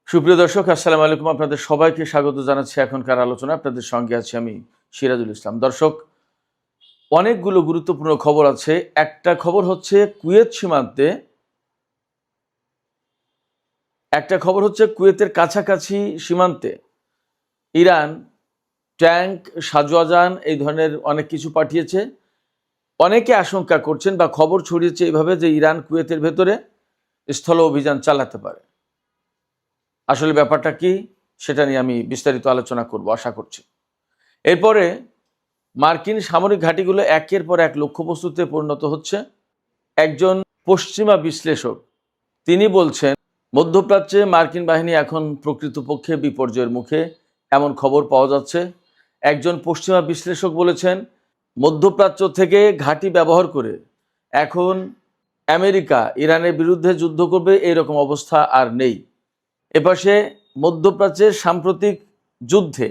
সুপ্রিয় দর্শক, আসসালামু আলাইকুম। আপনাদের সবাইকে স্বাগত জানাচ্ছি এখনকার আলোচনা। আপনাদের সঙ্গে আছি আমি সিরাজুল ইসলাম। দর্শক, অনেকগুলো গুরুত্বপূর্ণ খবর আছে। একটা খবর হচ্ছে কুয়েতের কাছাকাছি সীমান্তে ইরান ট্যাঙ্ক, সাজোয়াজান এই ধরনের অনেক কিছু পাঠিয়েছে। অনেকে আশঙ্কা করছেন বা খবর ছড়িয়েছে এইভাবে যে ইরান কুয়েতের ভেতরে স্থল অভিযান চালাতে পারে। আসলে ব্যাপারটা কি সেটা নিয়ে আমি বিস্তারিত আলোচনা করব আশা করছি। এরপরে মার্কিন সামরিক ঘাঁটিগুলো একের পর এক লক্ষ্যবস্তুতে পরিণত হচ্ছে। একজন পশ্চিমা বিশ্লেষক তিনি বলছেন, মধ্যপ্রাচ্যে মার্কিন বাহিনী এখন প্রকৃতপক্ষে বিপর্যয়ের মুখে, এমন খবর পাওয়া যাচ্ছে। একজন পশ্চিমা বিশ্লেষক বলেছেন, মধ্যপ্রাচ্য থেকে ঘাঁটি ব্যবহার করে এখন আমেরিকা ইরানের বিরুদ্ধে যুদ্ধ করবে এরকম অবস্থা আর নেই। এপাশে মধ্যপ্রাচ্যের সাম্প্রতিক যুদ্ধে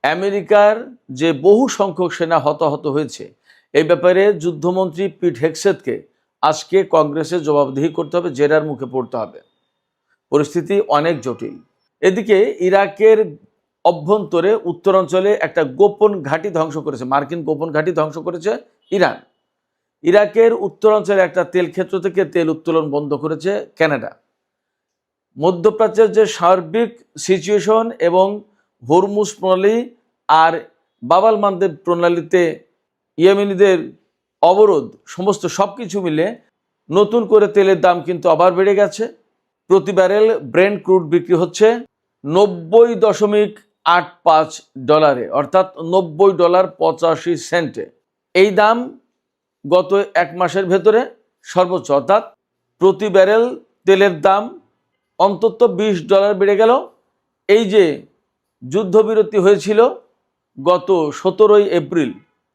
আমেরিকার যে বহু সংখ্যক সেনা হতাহত হয়েছে, এই ব্যাপারে যুদ্ধমন্ত্রী পিট হেগসেথকে আজকে কংগ্রেসে জবাবদিহি করতে হবে, জেরার মুখে পড়তে হবে। পরিস্থিতি অনেক জটিল। এদিকে ইরাকের অভ্যন্তরে উত্তরাঞ্চলে একটা গোপন ঘাঁটি ধ্বংস করেছে, মার্কিন গোপন ঘাঁটি ধ্বংস করেছে ইরান। ইরাকের উত্তরাঞ্চলে একটা তেল ক্ষেত্র থেকে তেল উত্তোলন বন্ধ করেছে কানাডা। মধ্যপ্রাচ্যের যে সার্বিক সিচুয়েশন এবং হরমুজ প্রণালী আর বাবাল মানদেব প্রণালীতে ইয়েমেনিদের অবরোধ, সমস্ত সব কিছু মিলে নতুন করে তেলের দাম কিন্তু আবার বেড়ে গেছে। প্রতি ব্যারেল ব্রেন্ট ক্রুড বিক্রি হচ্ছে $90.85, অর্থাৎ $90.85। এই দাম গত এক মাসের ভেতরে সর্বোচ্চ, অর্থাৎ প্রতি ব্যারেল তেলের দাম অন্তত $20 বেড়ে গেল। এই যে যুদ্ধবিরতি হয়েছিল গত 17 এপ্রিল,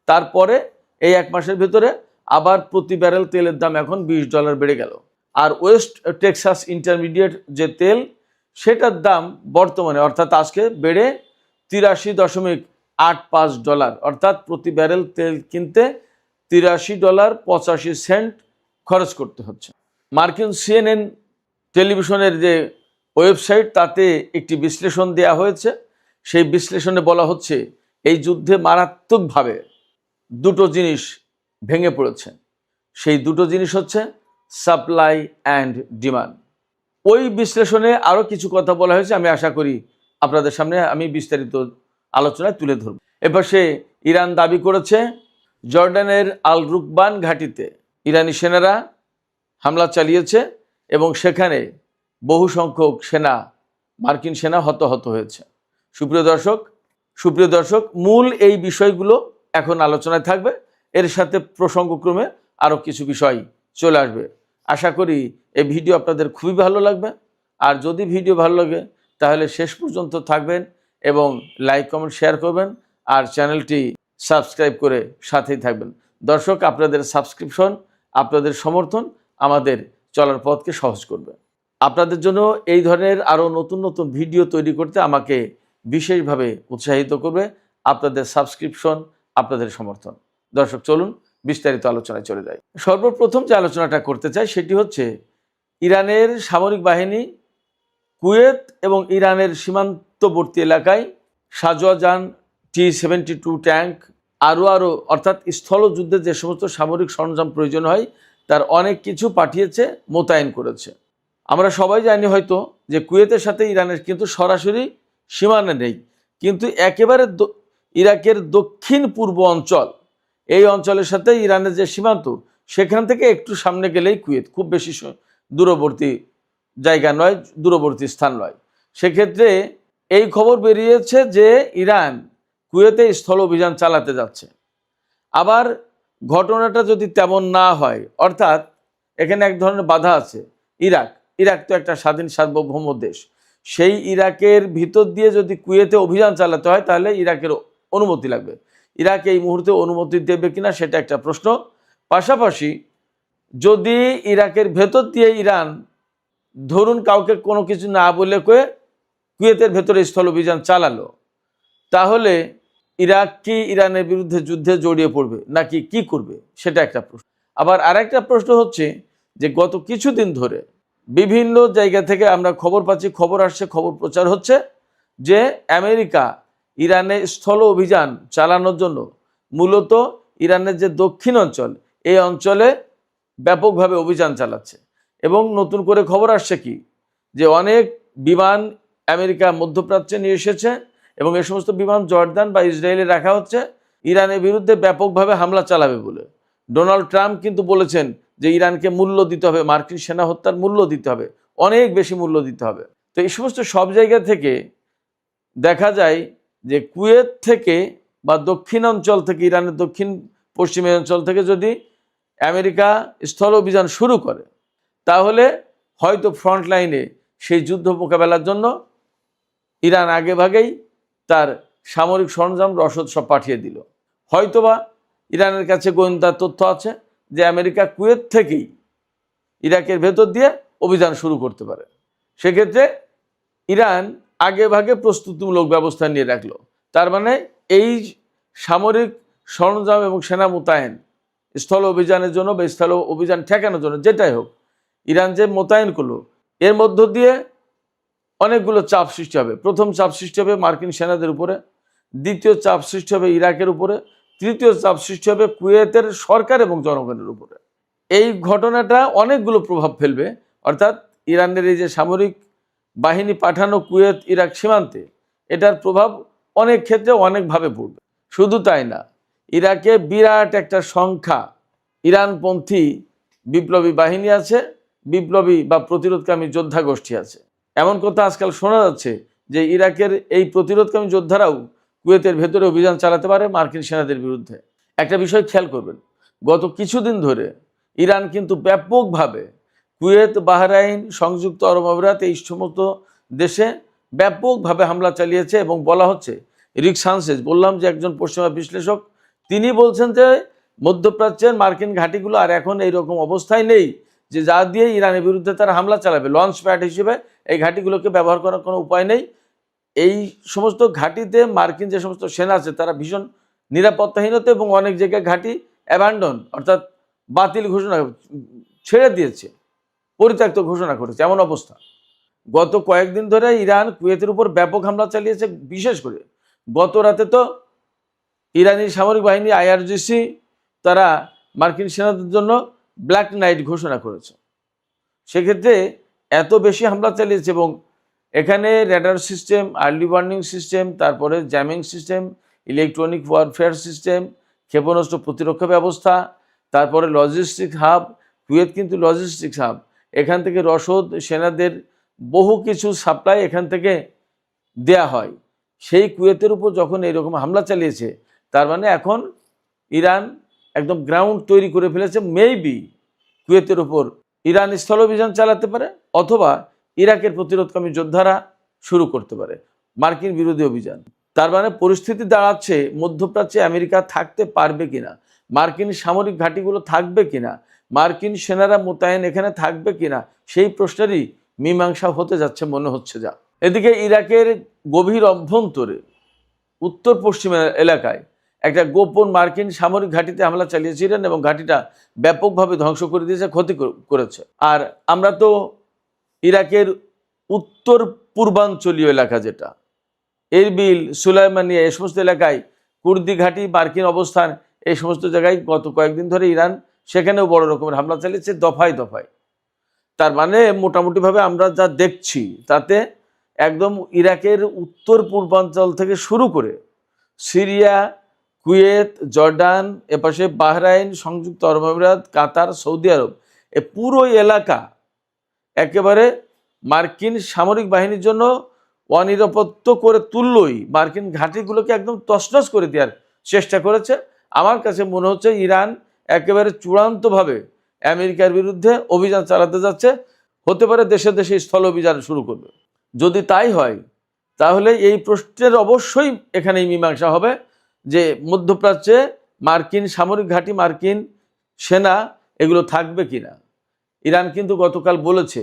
তারপরে এই এক মাসের ভেতরে আবার প্রতি ব্যারেল তেলের দাম এখন $20 বেড়ে গেল। আর ওয়েস্ট টেক্সাস ইন্টারমিডিয়েট যে তেল, সেটার দাম বর্তমানে অর্থাৎ আজকে বেড়ে $83.85, অর্থাৎ প্রতি ব্যারেল তেল কিনতে $83.85 খরচ করতে হচ্ছে। মার্কিন CNN টেলিভিশনের যে ওয়েবসাইট, তাতে একটি বিশ্লেষণ দেয়া হয়েছে। সেই বিশ্লেষণে বলা হচ্ছে, এই যুদ্ধে মারাত্মকভাবে দুটো জিনিস ভেঙে পড়েছে। সেই দুটো জিনিস হচ্ছে সাপ্লাই অ্যান্ড ডিমান্ড। ওই বিশ্লেষণে আরও কিছু কথা বলা হয়েছে, আমি আশা করি আপনাদের সামনে আমি বিস্তারিত আলোচনায় তুলে ধরব। এবার ইরান দাবি করেছে জর্ডানের আল রুকবান ঘাঁটিতে ইরানি সেনারা হামলা চালিয়েছে এবং সেখানে বহু সংখ্যক মার্কিন সেনা হতাহত হয়েছে। সুপ্রিয় দর্শক, মূল এই বিষয়গুলো এখন আলোচনায় থাকবে। এর সাথে প্রসঙ্গক্রমে আরও কিছু বিষয় চলে আসবে। আশা করি এই ভিডিও আপনাদের খুবই ভালো লাগবে। আর যদি ভিডিও ভালো লাগে তাহলে শেষ পর্যন্ত থাকবেন এবং লাইক, কমেন্ট, শেয়ার করবেন আর চ্যানেলটি সাবস্ক্রাইব করে সাথেই থাকবেন। দর্শক, আপনাদের সাবস্ক্রিপশন, আপনাদের সমর্থন আমাদের চলার পথকে সহজ করবে। আপনাদের জন্য এই ধরনের আরও নতুন নতুন ভিডিও তৈরি করতে আমাকে বিশেষভাবে উৎসাহিত করবে আপনাদের সাবস্ক্রিপশন, আপনাদের সমর্থন। দর্শক, চলুন বিস্তারিত আলোচনায় চলে যাই। সর্বপ্রথম যে আলোচনাটা করতে চাই সেটি হচ্ছে, ইরানের সামরিক বাহিনী কুয়েত এবং ইরানের সীমান্তবর্তী এলাকায় সাজোয়াজান T-72 ট্যাঙ্ক আরও অর্থাৎ স্থলযুদ্ধে যে সমস্ত সামরিক সরঞ্জাম প্রয়োজন হয় তার অনেক কিছু পাঠিয়েছে, মোতায়েন করেছে। আমরা সবাই জানি হয়তো যে কুয়েতের সাথে ইরানের কিন্তু সরাসরি সীমানা নেই, কিন্তু একেবারে ইরাকের দক্ষিণ পূর্ব অঞ্চল, এই অঞ্চলের সাথে ইরানের যে সীমান্ত, সেখান থেকে একটু সামনে গেলেই কুয়েত, খুব বেশি দূরবর্তী জায়গা নয়, দূরবর্তী স্থান নয়। সেক্ষেত্রে এই খবর বেরিয়েছে যে ইরান কুয়েতে স্থল অভিযান চালাতে যাচ্ছে। আবার ঘটনাটা যদি তেমন না হয়, অর্থাৎ এখানে এক ধরনের বাধা আছে। ইরাক তো একটা স্বাধীন সার্বভৌম দেশ, সেই ইরাকের ভিতর দিয়ে যদি কুয়েতে অভিযান চালাতে হয় তাহলে ইরাকের অনুমতি লাগবে। ইরাক এই মুহূর্তে অনুমতি দেবে কিনা সেটা একটা প্রশ্ন। পাশাপাশি যদি ইরাকের ভেতর দিয়ে ইরান, ধরুন কাউকে কোনো কিছু না বলে কুয়েতের ভেতরে স্থল অভিযান চালালো, তাহলে ইরাক কি ইরানের বিরুদ্ধে যুদ্ধে জড়িয়ে পড়বে নাকি কি করবে, সেটা একটা প্রশ্ন। আবার আরেকটা প্রশ্ন হচ্ছে যে গত কিছুদিন ধরে বিভিন্ন জায়গা থেকে আমরা খবর পাচ্ছি, খবর আসছে, খবর প্রচার হচ্ছে যে আমেরিকা ইরানে স্থল অভিযান চালানোর জন্য মূলত ইরানের যে দক্ষিণ অঞ্চল, এই অঞ্চলে ব্যাপকভাবে অভিযান চালাচ্ছে। এবং নতুন করে খবর আসছে কি, যে অনেক বিমান আমেরিকা মধ্যপ্রাচ্যে নিয়ে এসেছে এবং এই সমস্ত বিমান জর্দান বা ইসরায়েলে রাখা হচ্ছে ইরানের বিরুদ্ধে ব্যাপকভাবে হামলা চালাবে বলে। ডোনাল্ড ট্রাম্প কিন্তু বলেছেন যে ইরানকে মূল্য দিতে হবে, মার্কিন সেনা হত্যার মূল্য দিতে হবে, অনেক বেশি মূল্য দিতে হবে। তো এই সমস্ত সব জায়গা থেকে দেখা যায় যে কুয়েত থেকে বা দক্ষিণ অঞ্চল থেকে, ইরানের দক্ষিণ পশ্চিমী অঞ্চল থেকে যদি আমেরিকা স্থল অভিযান শুরু করে, তাহলে হয়তো ফ্রন্ট লাইনে সেই যুদ্ধ মোকাবেলার জন্য ইরান আগে ভাগেই তার সামরিক সরঞ্জাম রসদ সব পাঠিয়ে দিল। হয়তোবা ইরানের কাছে গোয়েন্দা তথ্য আছে যে আমেরিকা কুয়েত থেকেই ইরাকের ভেতর দিয়ে অভিযান শুরু করতে পারে। সেক্ষেত্রে ইরান আগে ভাগে প্রস্তুতিমূলক ব্যবস্থা নিয়ে রাখলো। তার মানে এই সামরিক সরঞ্জাম এবং সেনা মোতায়েন স্থল অভিযানের জন্য বা স্থল অভিযান ঠেকানোর জন্য, যেটাই হোক, ইরান যে মোতায়েন করলো, এর মধ্য দিয়ে অনেকগুলো চাপ সৃষ্টি হবে। প্রথম চাপ সৃষ্টি হবে মার্কিন সেনাদের উপরে, দ্বিতীয় চাপ সৃষ্টি হবে ইরাকের উপরে, তৃতীয় চাপ সৃষ্টি হবে কুয়েতের সরকার এবং জনগণের উপরে। এই ঘটনাটা অনেকগুলো প্রভাব ফেলবে, অর্থাৎ ইরানের এই যে সামরিক বাহিনী পাঠানো কুয়েত ইরাক সীমান্তে, এটার প্রভাব অনেক ক্ষেত্রে অনেকভাবে পড়বে। শুধু তাই না, ইরাকে বিরাট একটা সংখ্যা ইরানপন্থী বিপ্লবী বাহিনী আছে, বিপ্লবী বা প্রতিরোধকামী যোদ্ধা গোষ্ঠী আছে। এমন কথা আজকাল শোনা যাচ্ছে যে ইরাকের এই প্রতিরোধকামী যোদ্ধারাও কুয়েতের ভেতরে অভিযান চালাতে পারে মার্কিন সেনাদের বিরুদ্ধে। একটা বিষয় খেয়াল করবেন, গত কিছুদিন ধরে ইরান কিন্তু ব্যাপকভাবে কুয়েত, বাহরাইন, সংযুক্ত আরব আমিরাত, এই সমস্ত দেশে ব্যাপকভাবে হামলা চালিয়েছে। এবং বলা হচ্ছে, রিক সানচেজ, বললাম যে একজন পশ্চিমা বিশ্লেষক, তিনি বলছেন যে মধ্যপ্রাচ্যের মার্কিন ঘাঁটিগুলো আর এখন এইরকম অবস্থায় নেই যে যা দিয়ে ইরানের বিরুদ্ধে তারা হামলা চালাবে। লঞ্চ প্যাড হিসেবে এই ঘাঁটিগুলোকে ব্যবহার করার কোনো উপায় নেই। এই সমস্ত ঘাঁটিতে মার্কিন যে সমস্ত সেনা আছে তারা ভীষণ নিরাপত্তাহীনতা এবং অনেক জায়গায় ঘাঁটি অ্যাবান্ডন, অর্থাৎ বাতিল ঘোষণা, ছেড়ে দিয়েছে, পরিত্যক্ত ঘোষণা করেছে, এমন অবস্থা। গত কয়েকদিন ধরে ইরান কুয়েতের উপর ব্যাপক হামলা চালিয়েছে। বিশেষ করে গত রাতে তো ইরানি সামরিক বাহিনী IRGC তারা মার্কিন সেনাদের জন্য ব্ল্যাক নাইট ঘোষণা করেছে। সেক্ষেত্রে এত বেশি হামলা চালিয়েছে এবং এখানে radar system, early warning system, তারপরে jamming system, electronic warfare system, ক্ষেপণাস্ত্র প্রতিরক্ষা ব্যবস্থা, তারপরে লজিস্টিক হাব। কুয়েত কিন্তু লজিস্টিক্স হাব, এখান থেকে রসদ, সেনাদের বহু কিছু সাপ্লাই এখান থেকে দেয়া হয়। সেই কুয়েতের উপর যখন এইরকম হামলা চালিয়েছে, তার মানে এখন ইরান একদম গ্রাউন্ড তৈরি করে ফেলেছে। মেবি কুয়েতের উপর ইরান স্থল অভিযান চালাতে পারে, অথবা ইরাকের প্রতিরোধকামী যোদ্ধারা শুরু করতে পারে মার্কিন বিরোধী অভিযান। তার মানে পরিস্থিতি দাঁড়াচ্ছে মধ্যপ্রাচ্যে আমেরিকা থাকতে পারবে কিনা, মার্কিন সামরিক ঘাঁটিগুলো থাকবে কিনা, মার্কিন সেনারা মোতায়েন এখানে থাকবে কিনা, সেই প্রশ্নেরই মীমাংসা হতে যাচ্ছে মনে হচ্ছে যা। এদিকে ইরাকের গভীর অভ্যন্তরে উত্তর পশ্চিম এলাকায় একটা গোপন মার্কিন সামরিক ঘাঁটিতে হামলা চালিয়েছিলেন এবং ঘাঁটিটা ব্যাপকভাবে ধ্বংস করে দিয়েছে, ক্ষতি করেছে। আর আমরা তো ইরাকের উত্তর পূর্বাঞ্চলীয় এলাকা, যেটা এরবিল, সুলাইমানিয়া, এই সমস্ত এলাকায় কুর্দি ঘাঁটি, মার্কিন অবস্থান, এই সমস্ত জায়গায় গত কয়েকদিন ধরে ইরান সেখানেও বড় রকমের হামলা চালিয়েছে দফায় দফায়। তার মানে মোটামুটিভাবে আমরা যা দেখছি তাতে একদম ইরাকের উত্তর পূর্বাঞ্চল থেকে শুরু করে সিরিয়া, কুয়েত, জর্ডান, এপাশে বাহরাইন, সংযুক্ত আরব আমিরাত, কাতার, সৌদি আরব, এ পুরো এলাকা একেবারে মার্কিন সামরিক বাহিনীর জন্য অনিরাপত্ত করে তুললই। মার্কিন ঘাঁটিগুলোকে একদম তছনছ করে দেওয়ার চেষ্টা করেছে। আমার কাছে মনে হচ্ছে ইরান একেবারে চূড়ান্তভাবে আমেরিকার বিরুদ্ধে অভিযান চালাতে যাচ্ছে। হতে পারে দেশে দেশে স্থল অভিযান শুরু করবে। যদি তাই হয়, তাহলে এই প্রশ্নের অবশ্যই এখানেই মীমাংসা হবে যে মধ্যপ্রাচ্যে মার্কিন সামরিক ঘাঁটি, মার্কিন সেনা এগুলো থাকবে কিনা। ইরান কিন্তু গতকাল বলেছে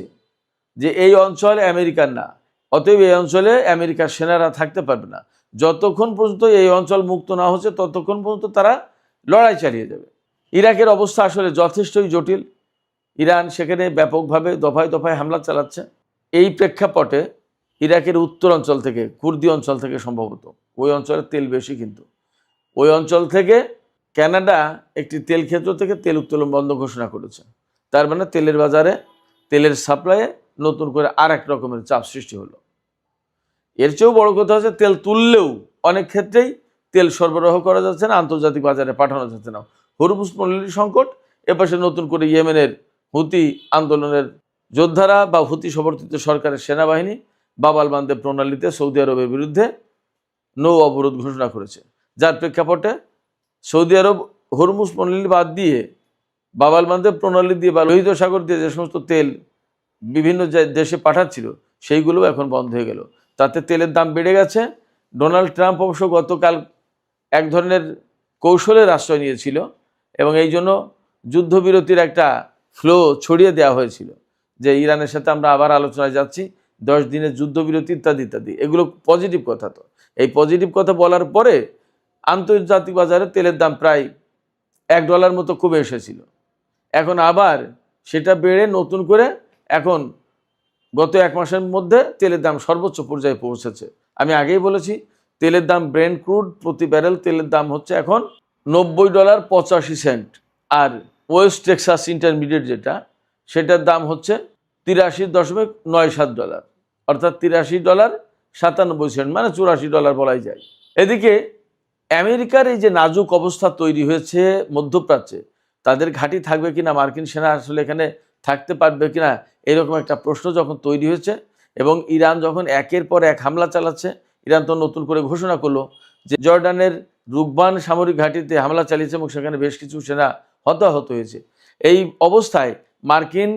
যে এই অঞ্চল আমেরিকার না, অতএব এই অঞ্চলে আমেরিকার সেনারা থাকতে পারবে না। যতক্ষণ পর্যন্ত এই অঞ্চল মুক্ত না হচ্ছে ততক্ষণ পর্যন্ত তারা লড়াই চালিয়ে যাবে। ইরাকের অবস্থা আসলে যথেষ্টই জটিল। ইরান সেখানে ব্যাপকভাবে দফায় দফায় হামলা চালাচ্ছে। এই প্রেক্ষাপটে ইরাকের উত্তর অঞ্চল থেকে, কুর্দি অঞ্চল থেকে সম্ভবত, ওই অঞ্চলের তেল বেশি, কিন্তু ওই অঞ্চল থেকে কানাডা একটি তেল ক্ষেত্র থেকে তেল উত্তোলন বন্ধ ঘোষণা করেছে। তার মানে তেলের বাজারে, তেলের সাপ্লাইয়ে নতুন করে আর এক রকমের চাপ সৃষ্টি হলো। এর চেয়েও বড় কথা হচ্ছে, তেল তুললেও অনেক ক্ষেত্রেই তেল সরবরাহ করা যাচ্ছে না, আন্তর্জাতিক বাজারে পাঠানো যাচ্ছে না। হরমুজ পণ্যের সংকট, এপাশে নতুন করে ইয়েমেনের হুতি আন্দোলনের যোদ্ধারা বা হুতি সমর্থিত সরকারের সেনাবাহিনী বাবাল মান্দেব প্রণালীতে সৌদি আরবের বিরুদ্ধে নৌ অবরোধ ঘোষণা করেছে, যার প্রেক্ষাপটে সৌদি আরব হরমুজ প্রণালী বাদ দিয়ে বাবাল মান্দেব প্রণালী দিয়ে বা লোহিত সাগর দিয়ে যে সমস্ত তেল বিভিন্ন দেশে পাঠাচ্ছিল সেইগুলো এখন বন্ধ হয়ে গেল। তাতে তেলের দাম বেড়ে গেছে। ডোনাল্ড ট্রাম্প অবশ্য গতকাল এক ধরনের কৌশলের আশ্রয় নিয়েছিল এবং এই জন্য যুদ্ধবিরতির একটা ফ্লো ছড়িয়ে দেওয়া হয়েছিল যে ইরানের সাথে আমরা আবার আলোচনায় যাচ্ছি, 10 দিনের যুদ্ধবিরতি ইত্যাদি ইত্যাদি। এগুলো পজিটিভ কথা। তো এই পজিটিভ কথা বলার পরে আন্তর্জাতিক বাজারে তেলের দাম প্রায় $1 মতো কমে এসেছিল। এখন আবার সেটা বেড়ে নতুন করে এখন গত 1 মাসের মধ্যে তেলের দাম সর্বোচ্চ পর্যায়ে পৌঁছেছে। আমি আগেই বলেছি, তেলের দাম ব্রেন্ট ক্রুড প্রতি ব্যারেল তেলের দাম হচ্ছে এখন $90.85, আর ওয়েস্ট টেক্সাস ইন্টারমিডিয়েট যেটা, সেটার দাম হচ্ছে $83.97, অর্থাৎ $83.97, মানে $84 বলাই যায়। এদিকে আমেরিকার এই যে নাজুক অবস্থা তৈরি হয়েছে মধ্যপ্রাচ্যে, তাদের ঘাঁটি থাকবে কিনা, মার্কিন সেনা আসলে এখানে থাকতে পারবে কিনা, এরকম একটা প্রশ্ন যখন তৈরি হয়েছে এবং ইরান যখন একের পর এক হামলা চালাচ্ছে, ইরান তো নতুন করে ঘোষণা করলো যে জর্ডানের রুকবান সামরিক ঘাঁটিতে হামলা চালিয়েছে এবং সেখানে বেশ কিছু সেনা হতাহত হয়েছে। এই অবস্থায় মার্কিন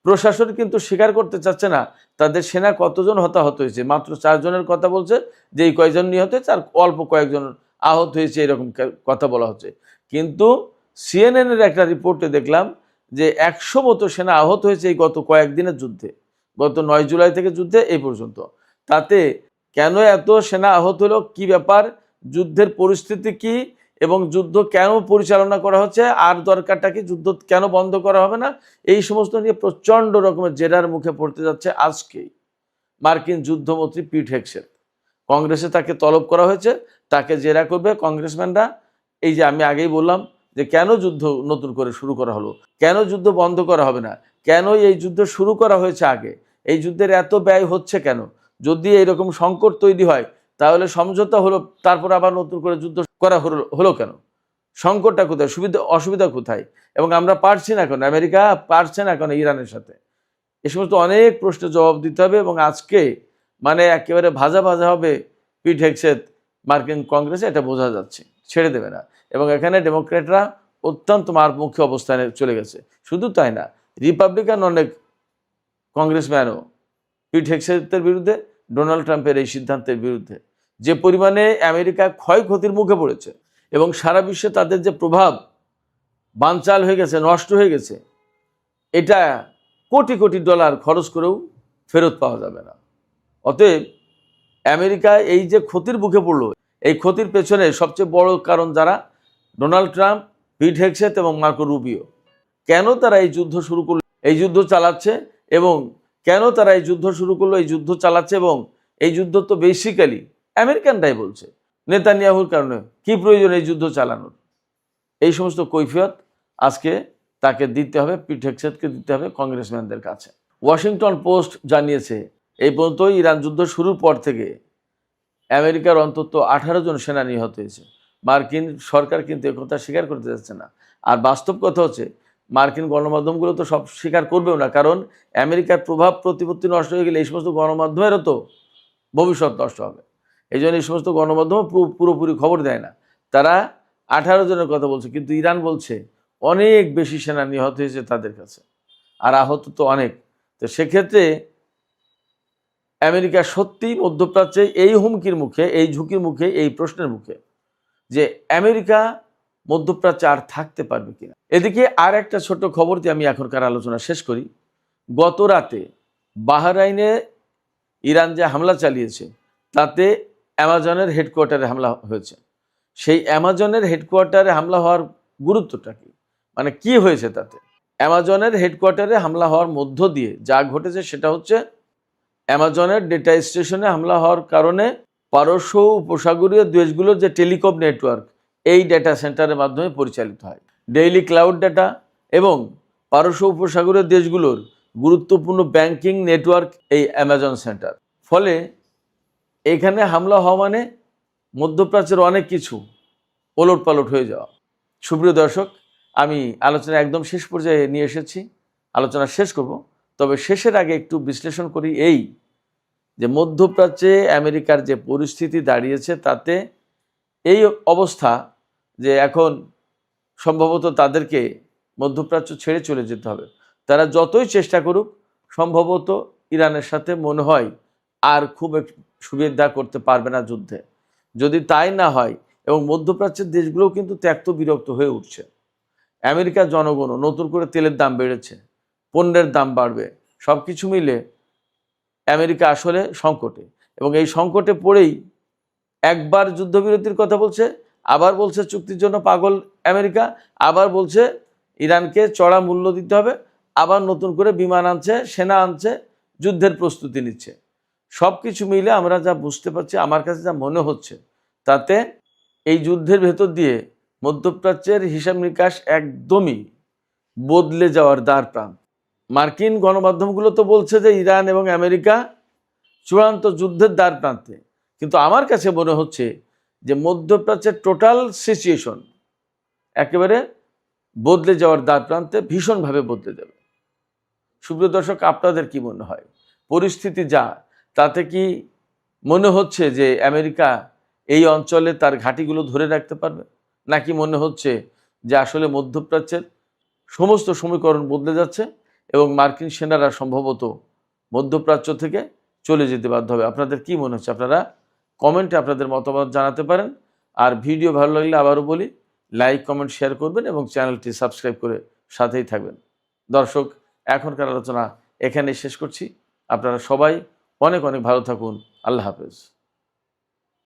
প্রশাসন কিন্তু স্বীকার করতে চাচ্ছে না তাদের সেনা কতজন হতাহত হয়েছে। মাত্র 4 জনের কথা বলছে, যে এই কয়েকজন নিহত হয়েছে আর অল্প কয়েকজন আহত হয়েছে, এরকম কথা বলা হচ্ছে। কিন্তু সিএনএনের একটা রিপোর্টে দেখলাম যে 100 মতো সেনা আহত হয়েছে এই গত কয়েকদিনের যুদ্ধে, গত 9 জুলাই থেকে যুদ্ধে এই পর্যন্ত। তাতে কেন এত সেনা আহত হলো, কি ব্যাপার, যুদ্ধের পরিস্থিতি কি এবং যুদ্ধ কেন পরিচালনা করা হচ্ছে, আর দরকারটা কি, যুদ্ধ কেন বন্ধ করা হবে না, এই সমস্ত নিয়ে প্রচণ্ড রকমের জেরার মুখে পড়তে যাচ্ছে আজকেই মার্কিন যুদ্ধমন্ত্রী পিট হেগসেথ। কংগ্রেসে তাকে তলব করা হয়েছে, তাকে জেরা করবে কংগ্রেসম্যানরা। এই যে আমি আগেই বললাম যে কেন যুদ্ধ নতুন করে শুরু করা হলো, কেন যুদ্ধ বন্ধ করা হবে না, কেন এই যুদ্ধ শুরু করা হয়েছে আগে, এই যুদ্ধের এত ব্যয় হচ্ছে কেন, যদি এইরকম সংকট তৈরি হয় তাহলে সমঝোতা হলো, তারপর আবার নতুন করে যুদ্ধ করা হলো কেন, সংকটটা কোথায়, অসুবিধা কোথায়, এবং আমরা পারছি না কেন, আমেরিকা পারছে না কেন ইরানের সাথে। এ সমস্ত অনেক প্রশ্নের জবাব দিতে হবে এবং আজকে মানে একেবারে ভাজা ভাজা হবে পিট হেগসেথ মার্কিন কংগ্রেসে, এটা বোঝা যাচ্ছে, ছেড়ে দেবে না। এবং এখানে ডেমোক্র্যাটরা অত্যন্ত মারমুখী অবস্থানে চলে গেছে। শুধু তাই না, রিপাবলিকান অনেক কংগ্রেসম্যানও পিট হেগসেথের বিরুদ্ধে, ডোনাল্ড ট্রাম্পের এই সিদ্ধান্তের বিরুদ্ধে। যে পরিমাণে আমেরিকা ক্ষয়ক্ষতির মুখে পড়েছে এবং সারা বিশ্বে তাদের যে প্রভাব বানচাল হয়ে গেছে, নষ্ট হয়ে গেছে, এটা কোটি কোটি ডলার খরচ করেও ফেরত পাওয়া যাবে না। অতএব আমেরিকা এই যে ক্ষতির মুখে পড়লো, এই ক্ষতির পেছনে সবচেয়ে বড় কারণ যারা, ডোনাল্ড ট্রাম্প, পিট হেগসেথ এবং মার্কো রুবিও। কেন তারা এই যুদ্ধ শুরু করলো, এই যুদ্ধ চালাচ্ছে, এবং কেন তারা এই যুদ্ধ শুরু করলো, এই যুদ্ধ চালাচ্ছে, এবং এই যুদ্ধ তো বেসিক্যালি আমেরিকানরাই বলছে, নেতানিয়াহুর কারণে কি প্রয়োজন এই যুদ্ধ চালানোর। এই সমস্ত কৈফিয়ত আজকে তাকে দিতে হবে, পিট হেগসেথকে দিতে হবে কংগ্রেসম্যানদের কাছে। ওয়াশিংটন পোস্ট জানিয়েছে, এই পর্যন্ত ইরান যুদ্ধ শুরুর পর থেকে আমেরিকার অন্তত 18 জন সেনা নিহত হয়েছে। মার্কিন সরকার কিন্তু একথা স্বীকার করতে যাচ্ছে না। আর বাস্তব কথা হচ্ছে, মার্কিন গণমাধ্যমগুলো তো সব স্বীকার করবেও না, কারণ আমেরিকার প্রভাব প্রতিপত্তি নষ্ট হয়ে গেলে এই সমস্ত গণমাধ্যমেরও তো ভবিষ্যৎ নষ্ট হবে। এই জন্য এই সমস্ত গণমাধ্যম পুরোপুরি খবর দেয় না। তারা 18 জনের কথা বলছে, কিন্তু ইরান বলছে অনেক বেশি সেনা নিহত হয়েছে তাদের কাছে, আর আহত তো অনেক। তো সেক্ষেত্রে আমেরিকা সত্যিই মধ্যপ্রাচ্যে এই হুমকির মুখে, এই ঝুঁকির মুখে, এই প্রশ্নের মুখে যে আমেরিকা মধ্যপ্রাচ্যে আর থাকতে পারবে কিনা। এদিকে আর একটা ছোট্ট খবর দিয়ে আমি এখনকার আলোচনা শেষ করি। গত রাতে বাহরাইনে ইরান যে হামলা চালিয়েছে, তাতে অ্যামাজনের হেডকোয়ার্টারে হামলা হয়েছে। সেই অ্যামাজনের হেডকোয়ার্টারে হামলা হওয়ার গুরুত্বটা কি, মানে কি হয়েছে তাতে, অ্যামাজনের হেডকোয়ার্টারে হামলা হওয়ার মধ্য দিয়ে যা ঘটেছে সেটা হচ্ছে অ্যামাজনের ডেটা স্টেশনে হামলা হওয়ার কারণে পারস্য উপসাগরীয় দেশগুলোর যে টেলিকম নেটওয়ার্ক এই ডেটা সেন্টারের মাধ্যমে পরিচালিত হয়। ডেইলি ক্লাউড ডাটা এবং পারস্য উপসাগরীয় দেশগুলোর গুরুত্বপূর্ণ ব্যাংকিং নেটওয়ার্ক এই অ্যামাজন সেন্টার। ফলে এখানে হামলা হওয়া মানে মধ্যপ্রাচ্যের অনেক কিছু ওলটপালট হয়ে যাওয়া। সুপ্রিয় দর্শক, আমি আলোচনা একদম শেষ পর্যায়ে নিয়ে এসেছি, আলোচনা শেষ করব। তবে শেষের আগে একটু বিশ্লেষণ করি এই যে মধ্যপ্রাচ্যে আমেরিকার যে পরিস্থিতি দাঁড়িয়েছে তাতে এই অবস্থা যে এখন সম্ভবত তাদেরকে মধ্যপ্রাচ্য ছেড়ে চলে যেতে হবে। তারা যতই চেষ্টা করুক সম্ভবত ইরানের সাথে মনে হয় আর খুব সুবিধা করতে পারবে না যুদ্ধে। যদি তাই না হয় এবং মধ্যপ্রাচ্যের দেশগুলোও কিন্তু ত্যক্ত বিরক্ত হয়ে উঠছে। আমেরিকার জনগণও নতুন করে তেলের দাম বেড়েছে, পণ্যের দাম বাড়বে, সব কিছু মিলে আমেরিকা আসলে সংকটে। এবং এই সংকটে পড়েই একবার যুদ্ধবিরতির কথা বলছে, আবার বলছে চুক্তির জন্য পাগল আমেরিকা, আবার বলছে ইরানকে চড়া মূল্য দিতে হবে, আবার নতুন করে বিমান আনছে, সেনা আনছে, যুদ্ধের প্রস্তুতি নিচ্ছে। সব কিছু মিলে আমরা যা বুঝতে পারছি, আমার কাছে যা মনে হচ্ছে, তাতে এই যুদ্ধের ভেতর দিয়ে মধ্যপ্রাচ্যের হিসাব নিকাশ একদমই বদলে যাওয়ার দ্বার প্রান্ত। মার্কিন গণমাধ্যমগুলো তো বলছে যে ইরান এবং আমেরিকা চূড়ান্ত যুদ্ধের দ্বার প্রান্তে, কিন্তু আমার কাছে মনে হচ্ছে যে মধ্যপ্রাচ্যের টোটাল সিচুয়েশন একেবারে বদলে যাওয়ার দ্বার প্রান্তে, ভীষণভাবে বদলে যাবে। সুপ্রিয় দর্শক, আপনাদের কি মনে হয়? পরিস্থিতি যা, তাতে কি মনে হচ্ছে যে আমেরিকা এই অঞ্চলে তার ঘাঁটিগুলো ধরে রাখতে পারবে, নাকি মনে হচ্ছে যে আসলে মধ্যপ্রাচ্যের সমস্ত সমীকরণ বদলে যাচ্ছে এবং মার্কিন সেনারা সম্ভবত মধ্যপ্রাচ্য থেকে চলে যেতে বাধ্য হবে? আপনাদের কি মনে হচ্ছে? আপনারা কমেন্টে আপনাদের মতামত জানাতে পারেন। আর ভিডিও ভালো লাগলে আবারও বলি, লাইক, কমেন্ট, শেয়ার করবেন এবং চ্যানেলটি সাবস্ক্রাইব করে সাথেই থাকবেন। দর্শক, এখনকার আলোচনা এখানেই শেষ করছি। আপনারা সবাই অনেক অনেক ভালো থাকুন। আল্লাহ হাফেজ।